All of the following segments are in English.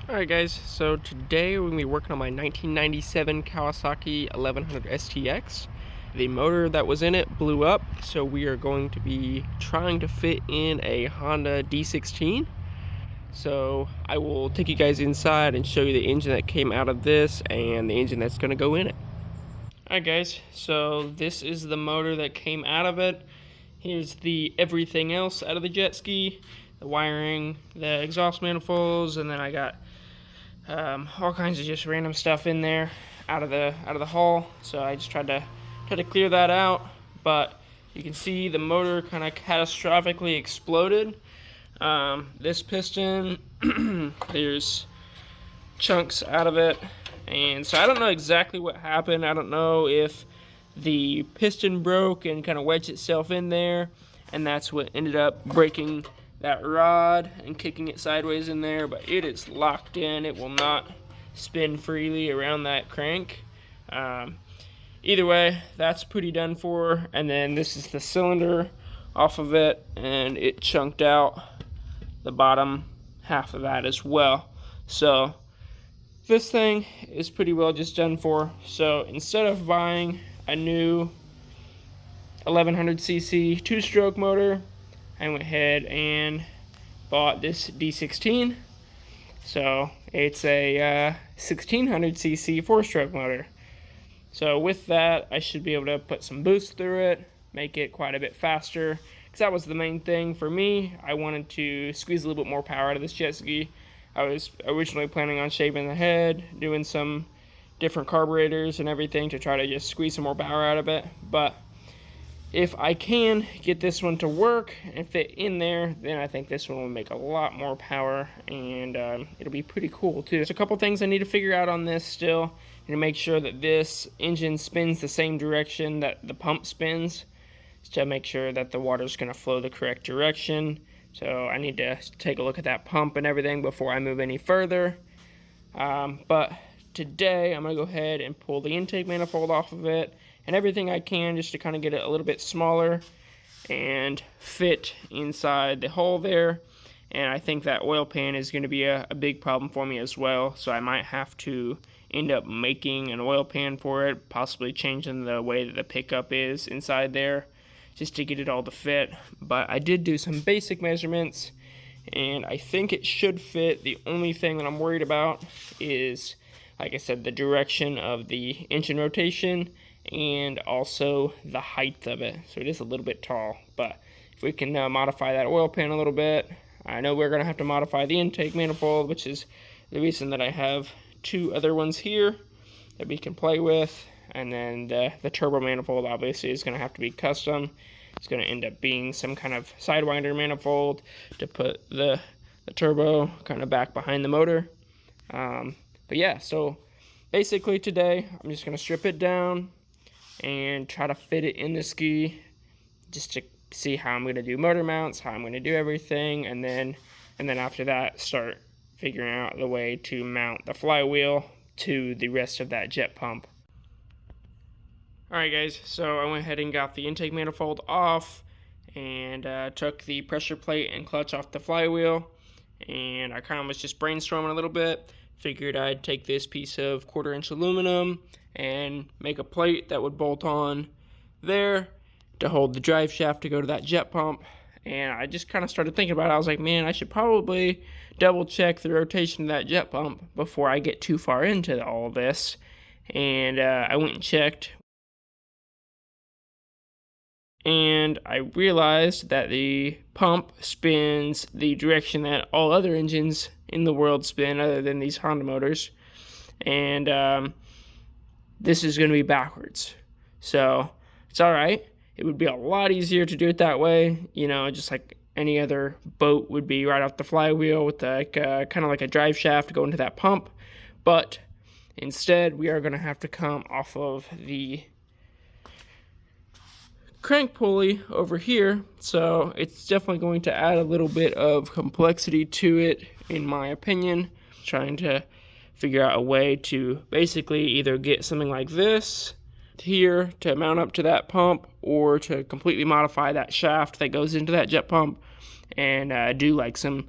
Alright guys, so today we're going to be working on my 1997 Kawasaki 1100 STX. The motor that was in it blew up, so we are going to be trying to fit in a Honda D16. So I will take you guys inside and show you the engine that came out of this and the engine that's going to go in it. Alright guys, so this is the motor that came out of it. Here's the everything else out of the jet ski, the wiring, the exhaust manifolds, and then I got all kinds of just random stuff in there out of the hull. So I just tried to clear that out, but you can see the motor kind of catastrophically exploded. This piston, there's chunks out of it, and so I don't know exactly what happened. I don't know if the piston broke and kind of wedged itself in there, and that's what ended up breaking that rod and kicking it sideways in there, but it is locked in. It will not spin freely around that crank. Either way, that's pretty done for. And then this is the cylinder off of it, and it chunked out the bottom half of that as well. So this thing is pretty well just done for. So instead of buying a new 1100cc two-stroke motor, I went ahead and bought this D16. So it's a 1600cc four-stroke motor. So with that, I should be able to put some boost through it, make it quite a bit faster, because that was the main thing for me. I wanted to squeeze a little bit more power out of this jet ski. I was originally planning on shaving the head, doing some different carburetors and everything to try to just squeeze some more power out of it, but if I can get this one to work and fit in there, then I think this one will make a lot more power, and it'll be pretty cool too. There's a couple things I need to figure out on this still, and to make sure that this engine spins the same direction that the pump spins, to make sure that the water's going to flow the correct direction. So I need to take a look at that pump and everything before I move any further. But today I'm going to go ahead and pull the intake manifold off of it and everything I can, just to kind of get it a little bit smaller and fit inside the hole there. And I think that oil pan is going to be a big problem for me as well, so I might have to end up making an oil pan for it, possibly changing the way that the pickup is inside there just to get it all to fit. But I did do some basic measurements, and I think it should fit. The only thing that I'm worried about is, like I said, the direction of the engine rotation and also the height of it. So it is a little bit tall, but if we can modify that oil pan a little bit. I know we're going to have to modify the intake manifold, which is the reason that I have two other ones here that we can play with. And then the turbo manifold obviously is going to have to be custom. It's going to end up being some kind of sidewinder manifold to put the turbo kind of back behind the motor. But yeah, so basically today I'm just going to strip it down and try to fit it in the ski, just to see how I'm going to do motor mounts, how I'm going to do everything, and then after that start figuring out the way to mount the flywheel to the rest of that jet pump. Alright guys, so I went ahead and got the intake manifold off and took the pressure plate and clutch off the flywheel, and I kind of was just brainstorming a little bit. Figured I'd take this piece of 1/4 inch aluminum and make a plate that would bolt on there to hold the drive shaft to go to that jet pump. And I just kind of started thinking about it. I was like, man, I should probably double check the rotation of that jet pump before I get too far into all of this. And I went and checked, and I realized that the pump spins the direction that all other engines in the world spin other than these Honda motors, and this is going to be backwards. So it's alright. It would be a lot easier to do it that way, you know, just like any other boat would be, right off the flywheel with like kind of like a drive shaft going to that pump. But instead we are going to have to come off of the crank pulley over here, so it's definitely going to add a little bit of complexity to it, in my opinion. Trying to figure out a way to basically either get something like this here to mount up to that pump, or to completely modify that shaft that goes into that jet pump and do like some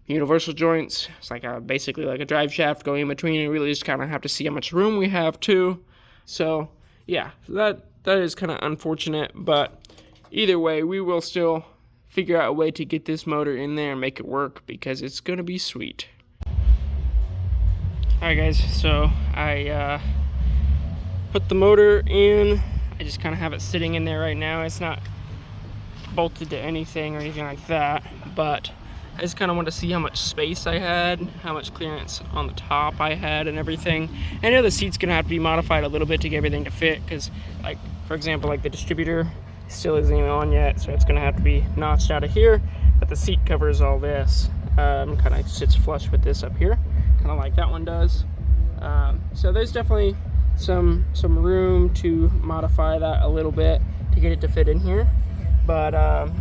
universal joints. It's like basically like a drive shaft going in between, and really just kind of have to see how much room we have too. So yeah, that is kind of unfortunate, but either way, we will still figure out a way to get this motor in there and make it work, because it's gonna be sweet. Alright guys, so I put the motor in. I just kind of have it sitting in there right now. It's not bolted to anything or anything like that, but I just kind of want to see how much space I had, how much clearance on the top I had and everything. I know the seat's gonna have to be modified a little bit to get everything to fit, because like, for example, like the distributor still isn't even on yet, so it's gonna have to be notched out of here, but the seat covers all this. Kind of sits flush with this up here, kind of like that one does. So there's definitely some room to modify that a little bit to get it to fit in here. But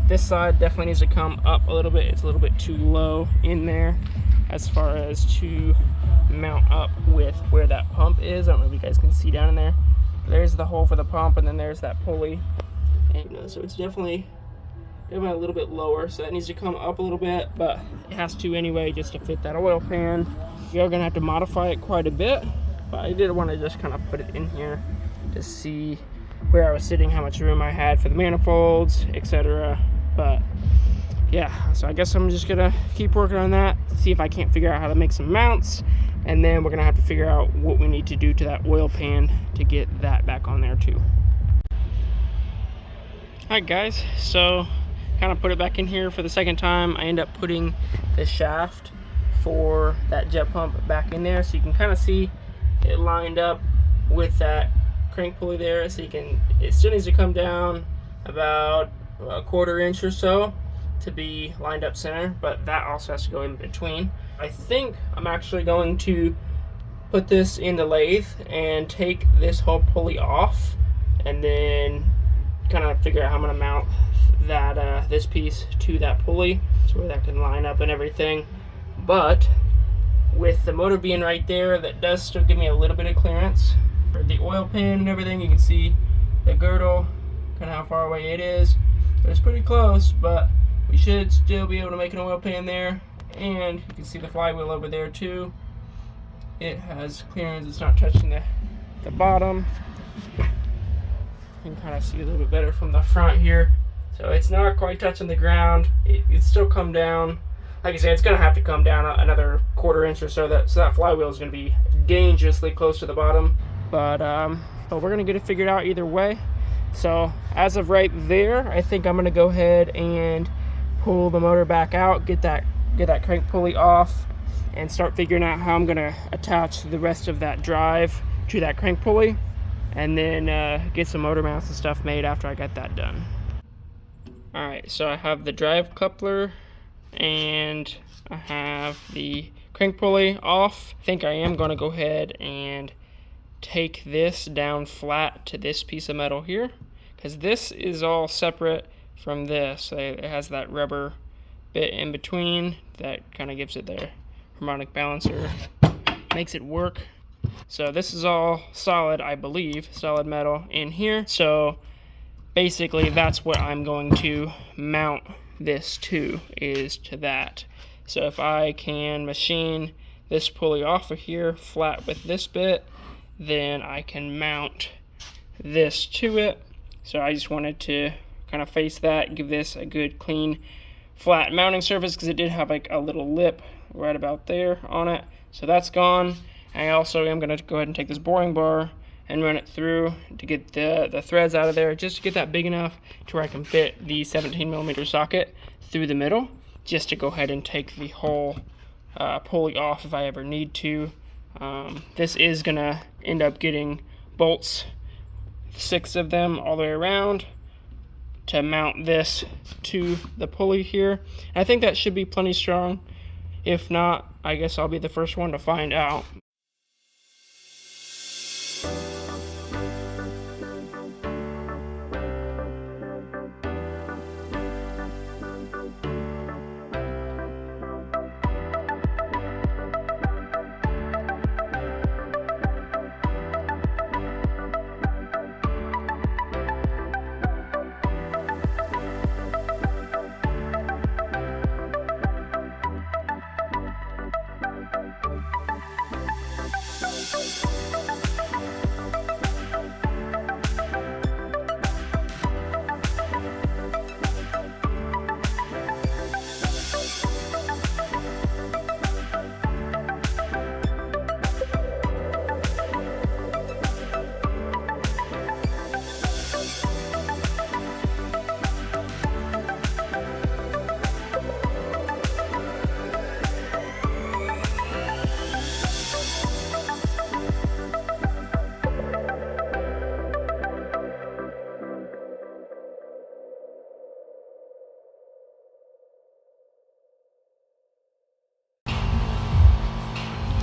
this side definitely needs to come up a little bit. It's a little bit too low in there as far as to mount up with where that pump is. I don't know if you guys can see down in there. There's the hole for the pump, and then there's that pulley. And, so it's definitely a little bit lower, so that needs to come up a little bit, but it has to anyway just to fit that oil pan. You're gonna have to modify it quite a bit, but I did want to just kind of put it in here to see where I was sitting, how much room I had for the manifolds, etc. But yeah, so I guess I'm just gonna keep working on that, see if I can't figure out how to make some mounts, and then we're gonna have to figure out what we need to do to that oil pan to get that back on there too. Alright guys, so kind of put it back in here for the second time. I end up putting the shaft for that jet pump back in there, so you can kind of see it lined up with that crank pulley there. So it still needs to come down about a 1/4 inch or so to be lined up center, but that also has to go in between. I think I'm actually going to put this in the lathe and take this whole pulley off, and then kind of figure out how I'm going to mount that this piece to that pulley so where that can line up and everything. But with the motor being right there, that does still give me a little bit of clearance for the oil pan and everything. You can see the girdle, kind of how far away it is, but it's pretty close. But we should still be able to make an oil pan there, and you can see the flywheel over there too. It has clearance, it's not touching the bottom. You can kind of see a little bit better from the front here. So it's not quite touching the ground. It's still come down. Like I said, it's going to have to come down another 1/4 inch or so. So that flywheel is going to be dangerously close to the bottom. But we're going to get it figured out either way. So as of right there, I think I'm going to go ahead and pull the motor back out, get that crank pulley off, and start figuring out how I'm going to attach the rest of that drive to that crank pulley, and then get some motor mounts and stuff made after I got that done. Alright, so I have the drive coupler and I have the crank pulley off. I think I am going to go ahead and take this down flat to this piece of metal here, because this is all separate from this. It has that rubber bit in between that kind of gives it the harmonic balancer, makes it work. So this is all solid, I believe, solid metal in here. So basically that's what I'm going to mount this to, is to that. So if I can machine this pulley off of here flat with this bit, then I can mount this to it. So I just wanted to kind of face that, give this a good clean flat mounting surface, because it did have like a little lip right about there on it. So that's gone. I also am going to go ahead and take this boring bar and run it through to get the threads out of there, just to get that big enough to where I can fit the 17mm socket through the middle, just to go ahead and take the whole pulley off if I ever need to. This is going to end up getting bolts, 6 of them all the way around, to mount this to the pulley here. And I think that should be plenty strong. If not, I guess I'll be the first one to find out.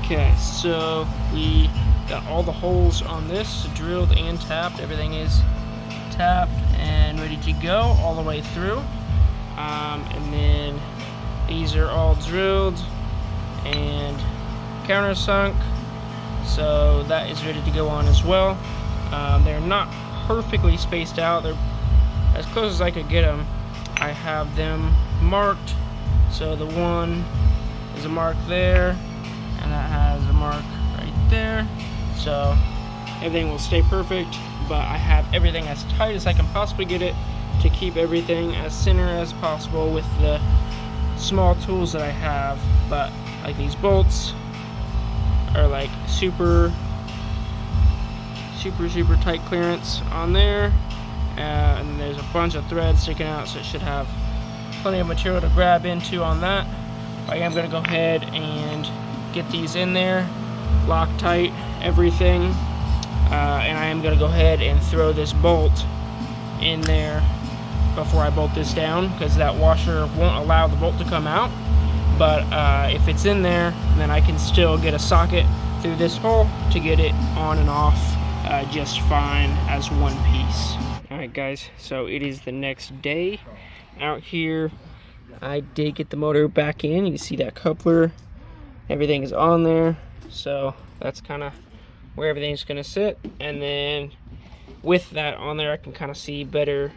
Okay, so we got all the holes on this drilled and tapped. Everything is tapped and ready to go all the way through. And then these are all drilled and countersunk, so that is ready to go on as well. They're not perfectly spaced out. They're as close as I could get them. I have them marked, so the one is a mark there, and that has a mark right there, so everything will stay perfect. But I have everything as tight as I can possibly get it to keep everything as center as possible with the small tools that I have. But like these bolts are like super tight clearance on there, and there's a bunch of threads sticking out, so it should have plenty of material to grab into on that. I am going to go ahead and get these in there, Loctite everything, and I am going to go ahead and throw this bolt in there before I bolt this down, because that washer won't allow the bolt to come out. But if it's in there, then I can still get a socket through this hole to get it on and off just fine as one piece. Alright guys, so it is the next day out here. I did get the motor back in. You can see that coupler, everything is on there, so that's kind of where everything's going to sit. And then with that on there, I can kind of see better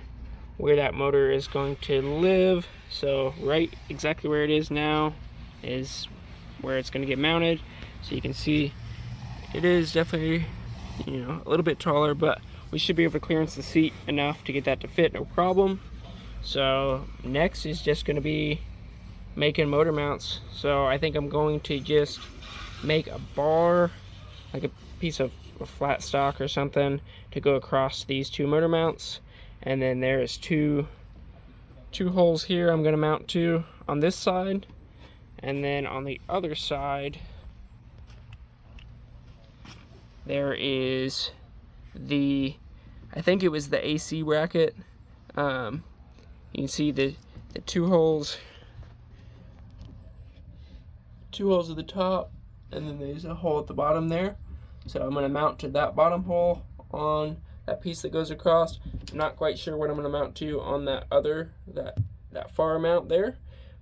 where that motor is going to live. So right exactly where it is now is where it's going to get mounted. So you can see it is definitely, you know, a little bit taller, but we should be able to clearance the seat enough to get that to fit, no problem. So next is just going to be making motor mounts. So I think I'm going to just make a bar, like a piece of flat stock or something, to go across these two motor mounts. And then there is two holes here I'm going to mount to on this side, and then on the other side there is the, I think it was the AC bracket. You can see the two holes at the top, and then there's a hole at the bottom there. So I'm going to mount to that bottom hole on that piece that goes across. I'm not quite sure what I'm going to mount to on that other, that far mount there.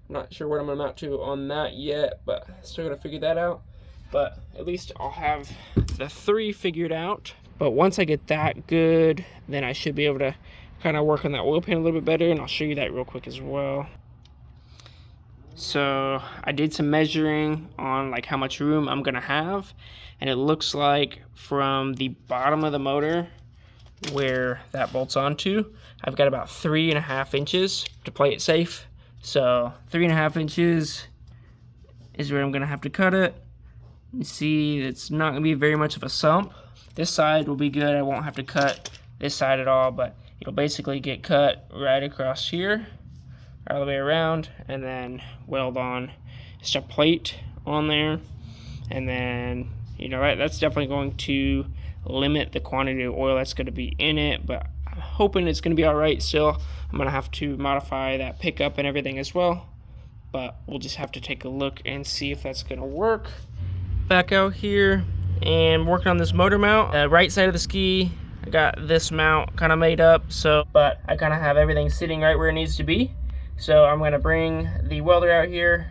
I'm not sure what I'm going to mount to on that yet, but still got to figure that out. But at least I'll have the three figured out. But once I get that good, then I should be able to kind of work on that oil pan a little bit better, and I'll show you that real quick as well. So I did some measuring on like how much room I'm gonna have, and it looks like from the bottom of the motor where that bolts onto, I've got about 3.5 inches to play it safe. So 3.5 inches is where I'm gonna have to cut it. You see, it's not gonna be very much of a sump. This side will be good. I won't have to cut this side at all, but it'll basically get cut right across here, all the way around, and then weld on just a plate on there. And then, you know, that's definitely going to limit the quantity of oil that's going to be in it, but I'm hoping it's going to be all right still. I'm going to have to modify that pickup and everything as well, but we'll just have to take a look and see if that's going to work. Back out here and working on this motor mount. The right side of the ski, I got this mount kind of made up, so, but I kind of have everything sitting right where it needs to be. So I'm going to bring the welder out here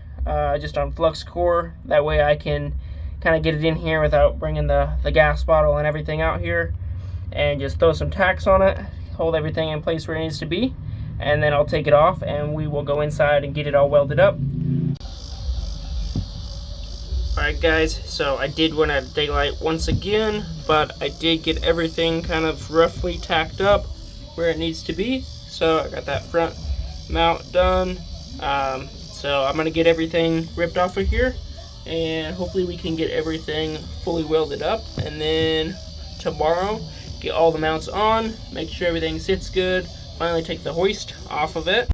just on flux core. That way I can kind of get it in here without bringing the gas bottle and everything out here, and just throw some tacks on it, hold everything in place where it needs to be, and then I'll take it off and we will go inside and get it all welded up. Alright guys, so I did run out of daylight once again, but I did get everything kind of roughly tacked up where it needs to be. So I got that front mount done. So I'm going to get everything ripped off of here, and hopefully we can get everything fully welded up, and then tomorrow get all the mounts on, make sure everything sits good, finally take the hoist off of it.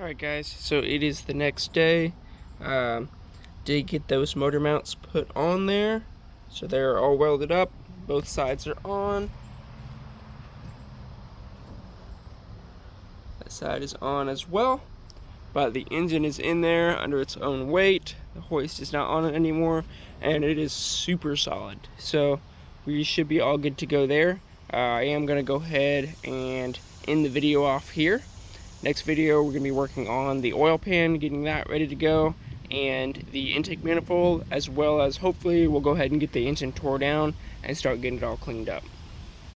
Alright guys, so it is the next day. Did get those motor mounts put on there, so they're all welded up. Both sides are on. That side is on as well, but the engine is in there under its own weight. The hoist is not on it anymore, and it is super solid, so we should be all good to go there. I am going to go ahead and end the video off here. Next video, we're going to be working on the oil pan, getting that ready to go, and the intake manifold, as well as hopefully we'll go ahead and get the engine tore down and start getting it all cleaned up.